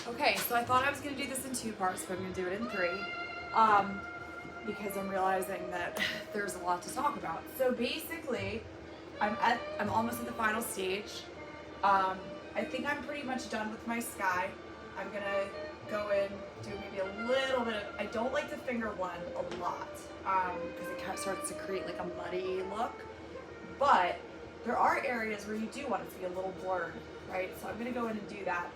Okay, so I thought I was going to do this in 2 parts, but I'm going to do it in 3, because I'm realizing that there's a lot to talk about. So basically, I'm almost at the final stage. I think I'm pretty much done with my sky. I'm going to go in, do maybe a little bit of, I don't like to finger blend a lot, because it kind of starts to create like a muddy look, but there are areas where you do want it to be a little blurred, right? So I'm going to go in and do that.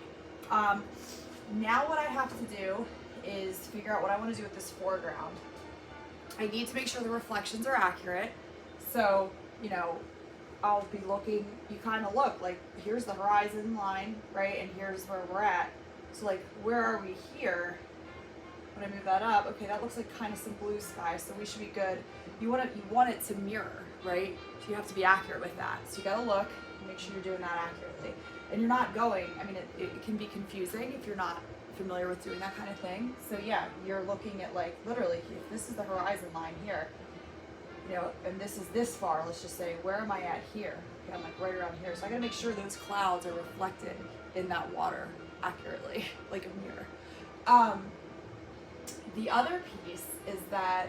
Now what I have to do is figure out what I want to do with this foreground. I need to make sure the reflections are accurate. So, you know, I'll be looking, you kind of look like, here's the horizon line, right? And here's where we're at. So like, where are we here? When I move that up, okay, that looks like kind of some blue sky, so we should be good. You want it to mirror, right? So you have to be accurate with that. So you gotta look, make sure you're doing that accurately. And you're not going, I mean, it can be confusing if you're not familiar with doing that kind of thing. So yeah, you're looking at like, literally, if this is the horizon line here, you know, and this is this far, let's just say, where am I at here? Okay, I'm like right around here. So I gotta make sure those clouds are reflected in that water accurately, like a mirror. The other piece is that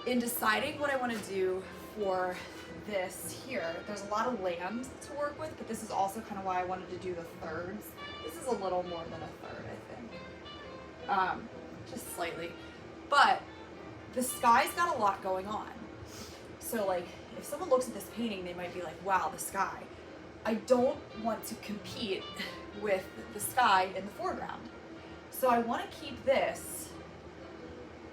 in deciding what I want to do for this here, there's a lot of land to work with, but this is also kind of why I wanted to do the thirds. This is a little more than a third, I think, just slightly. But the sky's got a lot going on. So like, if someone looks at this painting, they might be like, wow, the sky. I don't want to compete with the sky in the foreground. So I want to keep this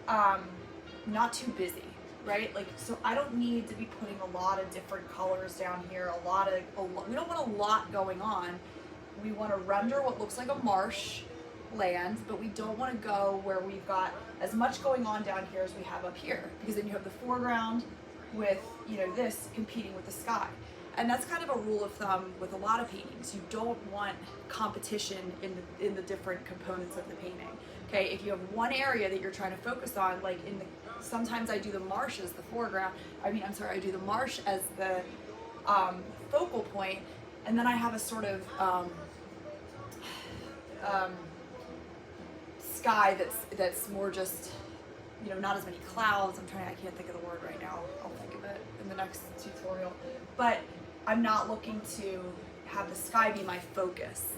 not too busy, right? Like, so I don't need to be putting a lot of different colors down here, we don't want a lot going on. We want to render what looks like a marsh land, but we don't want to go where we've got as much going on down here as we have up here, because then you have the foreground with, you know, this competing with the sky. And that's kind of a rule of thumb with a lot of paintings. You don't want competition in the different components of the painting. Okay, if you have one area that you're trying to focus on, like sometimes I do the marsh as the foreground. I do the marsh as the focal point, and then I have a sort of sky that's more just, you know, not as many clouds. I can't think of the word right now. I'll think of it in the next tutorial. But I'm not looking to have the sky be my focus.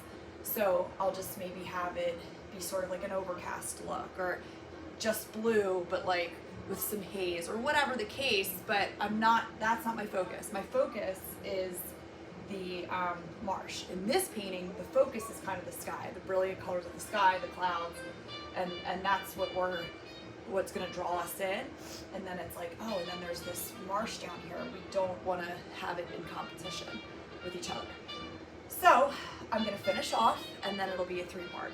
So I'll just maybe have it be sort of like an overcast look, or just blue, but like with some haze, or whatever the case, but that's not my focus. My focus is the marsh. In this painting, the focus is kind of the sky, the brilliant colors of the sky, the clouds, and that's what's going to draw us in. And then it's like, oh, and then there's this marsh down here. We don't want to have it in competition with each other. So I'm going to finish off, and then it'll be a 3-part.